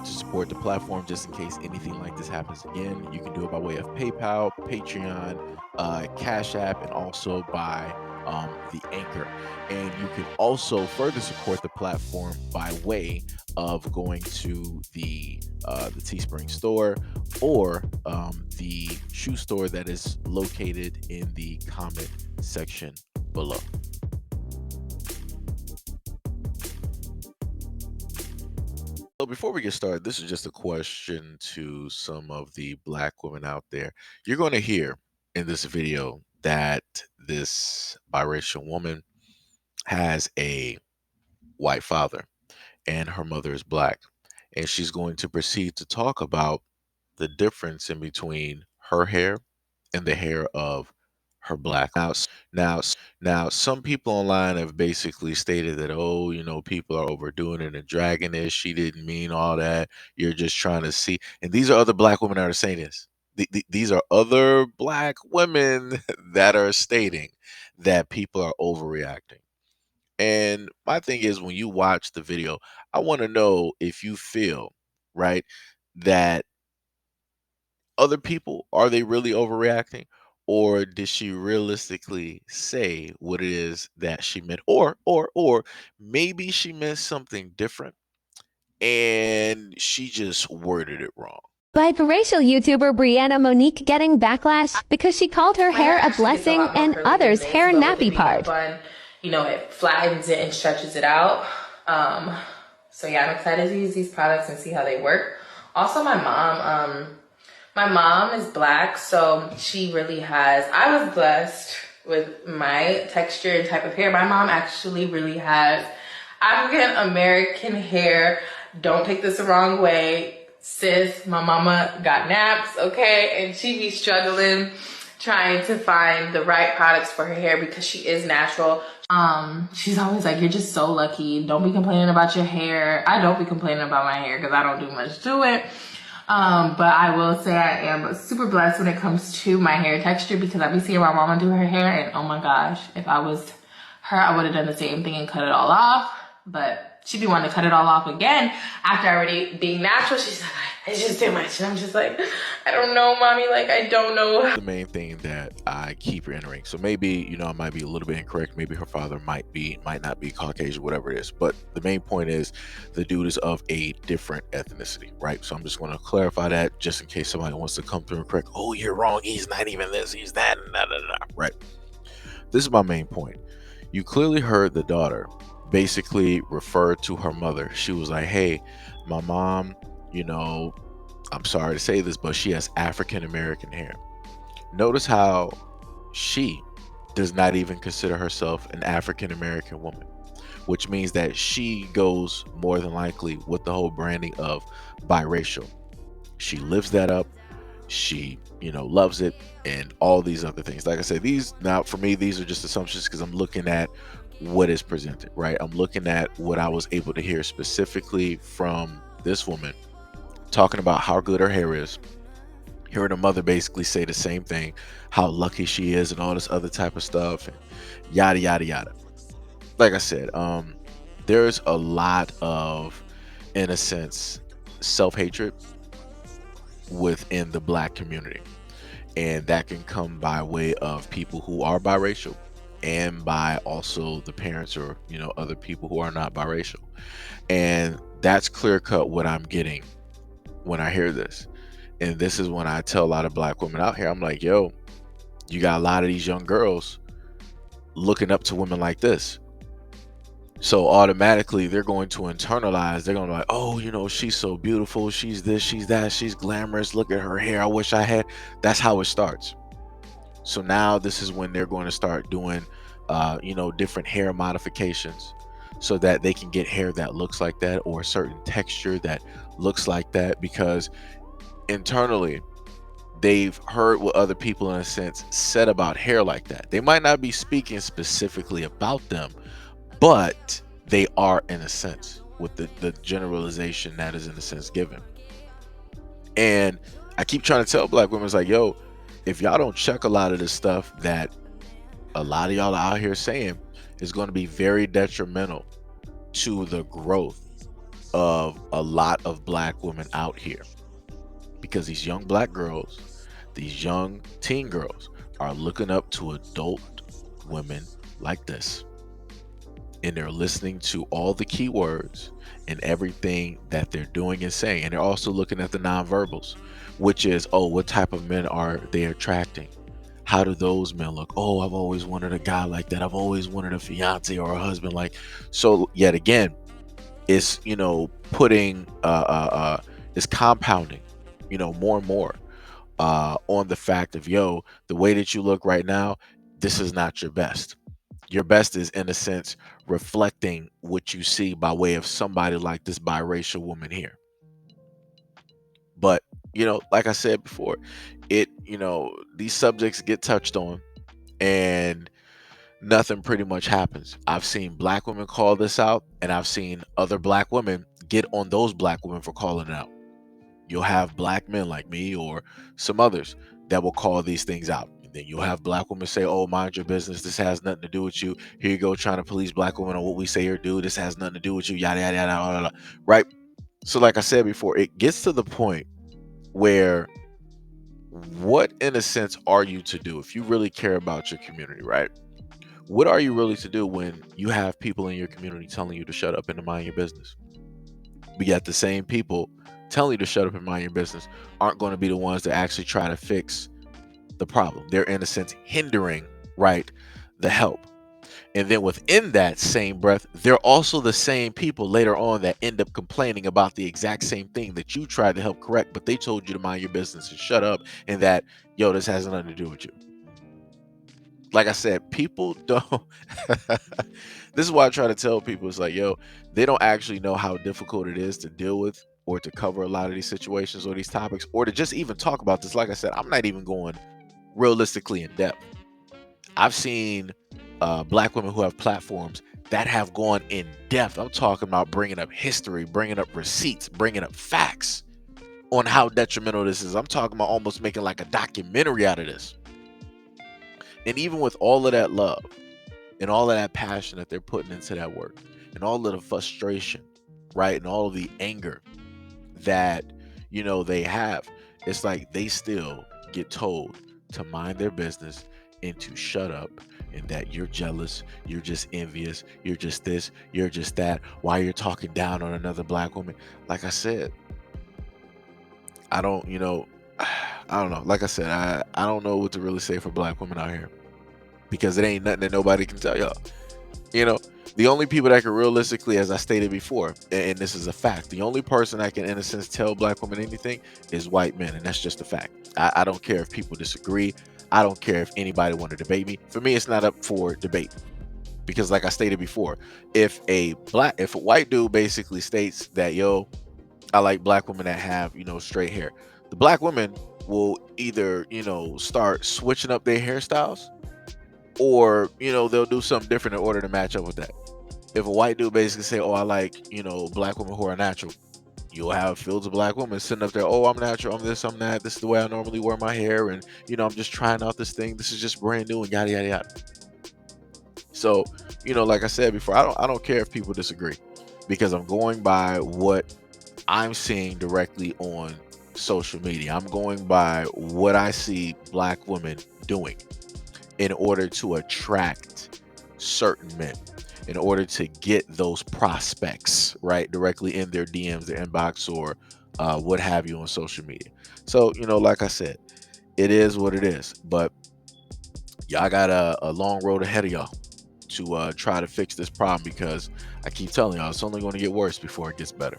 want to support the platform just in case anything like this happens again, you can do it by way of PayPal, Patreon, Cash App, and also by the Anchor. And you can also further support the platform by way of going to the Teespring store or the shoe store that is located in the comment section below. So before we get started, this is just a question to some of the Black women out there. You're going to hear in this video that this biracial woman has a white father and her mother is Black. And she's going to proceed to talk about the difference in between her hair and the hair of her Black. Now, some people online have basically stated that, oh, people are overdoing it and dragging this. She didn't mean all that. You're just trying to see. And these are other Black women that are saying this. These are other Black women that are stating that people are overreacting. And my thing is, when you watch the video, I want to know if you feel, right, that other people, are they really overreacting? Or did she realistically say what it is that she meant? Or maybe she meant something different and she just worded it wrong. Biracial YouTuber Brianna Monique getting backlash because she called her hair a blessing and others' hair a nappy part. Bun, it flattens it and stretches it out. So yeah, I'm excited to use these products and see how they work. Also, my mom is Black, so she really has, I was blessed with my texture and type of hair. My mom actually really has African American hair. Don't take this the wrong way. Sis, my mama got naps, okay? And she be struggling trying to find the right products for her hair because she is natural. She's always like, you're just so lucky. Don't be complaining about your hair. I don't be complaining about my hair because I don't do much to it. But I will say I am super blessed when it comes to my hair texture because I be seeing my mama do her hair and oh my gosh, if I was her, I would have done the same thing and cut it all off. But she be wanting to cut it all off again after already being natural. She's like, it's just too much. And I'm just like, I don't know, mommy. Like, I don't know. The main thing that I keep reiterating. So maybe, I might be a little bit incorrect. Maybe her father might not be Caucasian, whatever it is. But the main point is the dude is of a different ethnicity, right? So I'm just going to clarify that just in case somebody wants to come through and correct. Oh, you're wrong. He's not even this. He's that. Right. This is my main point. You clearly heard the daughter basically referred to her mother. She was like, hey, my mom, I'm sorry to say this, but she has African American hair. Notice how she does not even consider herself an African American woman, which means that she goes more than likely with the whole branding of biracial. She lives that up. She, loves it and all these other things. Like I said, for me, these are just assumptions because I'm looking at what is presented, right? I'm looking at what I was able to hear specifically from this woman talking about how good her hair is. Hearing her mother basically say the same thing, how lucky she is and all this other type of stuff and yada, yada, yada. Like I said, there's a lot of, in a sense, self-hatred within the Black community. And that can come by way of people who are biracial and by also the parents or, other people who are not biracial. And that's clear cut what I'm getting when I hear this. And this is when I tell a lot of Black women out here, I'm like, yo, you got a lot of these young girls looking up to women like this. So automatically they're going to internalize, they're going to be like, oh, she's so beautiful. She's this, she's that, she's glamorous. Look at her hair. I wish I had. That's how it starts. So now this is when they're going to start doing, different hair modifications so that they can get hair that looks like that or a certain texture that looks like that, because internally they've heard what other people in a sense said about hair like that. They might not be speaking specifically about them, but they are in a sense with the generalization that is in a sense given. And I keep trying to tell Black women, it's like, yo, if y'all don't check a lot of this stuff that a lot of y'all are out here saying, is going to be very detrimental to the growth of a lot of black women out here, because these young black girls, these young teen girls, are looking up to adult women like this, and they're listening to all the keywords and everything that they're doing and saying. And they're also looking at the nonverbals, which is, oh, what type of men are they attracting? How do those men look? Oh, I've always wanted a guy like that. I've always wanted a fiance or a husband like. So yet again, it's, putting it's compounding, more and more on the fact of, yo, the way that you look right now, this is not your best. Your best is, in a sense, reflecting what you see by way of somebody like this biracial woman here. But, like I said before, these subjects get touched on and nothing pretty much happens. I've seen black women call this out, and I've seen other black women get on those black women for calling it out. You'll have black men like me or some others that will call these things out. And then you'll have black women say, oh, mind your business. This has nothing to do with you. Here you go, trying to police black women on what we say or do. This has nothing to do with you. Yada, yada, yada, yada, yada. Right? So like I said before, it gets to the point where, what, in a sense, are you to do if you really care about your community, right? What are you really to do when you have people in your community telling you to shut up and to mind your business? But yet the same people telling you to shut up and mind your business aren't going to be the ones that actually try to fix the problem. They're, in a sense, hindering, right, the help. And then within that same breath, they're also the same people later on that end up complaining about the exact same thing that you tried to help correct, but they told you to mind your business and shut up, and that, yo, this has nothing to do with you. Like I said, people don't. This is why I try to tell people, it's like, yo, they don't actually know how difficult it is to deal with or to cover a lot of these situations or these topics, or to just even talk about this. Like I said, I'm not even going realistically in depth. I've seen black women who have platforms that have gone in depth. I'm talking about bringing up history, bringing up receipts, bringing up facts on how detrimental this is. I'm talking about almost making like a documentary out of this. And even with all of that love and all of that passion that they're putting into that work, and all of the frustration, right, and all of the anger that, they have, it's like they still get told to mind their business and to shut up, and that you're jealous, you're just envious, you're just this, you're just that, why you're talking down on another black woman. Like I said, I don't, I don't know. Like I said, I don't know what to really say for black women out here, because it ain't nothing that nobody can tell y'all. The only people that can realistically, as I stated before, and this is a fact, the only person that can, in a sense, tell black women anything is white men, and that's just a fact. I don't care if people disagree. I don't care if anybody want to debate me. For me, it's not up for debate, because, like I stated before, if a white dude basically states that, yo, I like black women that have, straight hair, the black women will either, start switching up their hairstyles, or, they'll do something different in order to match up with that. If a white dude basically say, oh, I like, black women who are natural, you'll have fields of black women sitting up there, oh, I'm natural, I'm this, I'm that, this is the way I normally wear my hair, and, I'm just trying out this thing, this is just brand new, and yada, yada, yada. So, like I said before, I don't care if people disagree, because I'm going by what I'm seeing directly on social media. I'm going by what I see black women doing in order to attract certain men, in order to get those prospects, right, directly in their DMs, their inbox, or what have you on social media. So, like I said, it is what it is. But y'all got a long road ahead of y'all to try to fix this problem, because I keep telling y'all, it's only going to get worse before it gets better.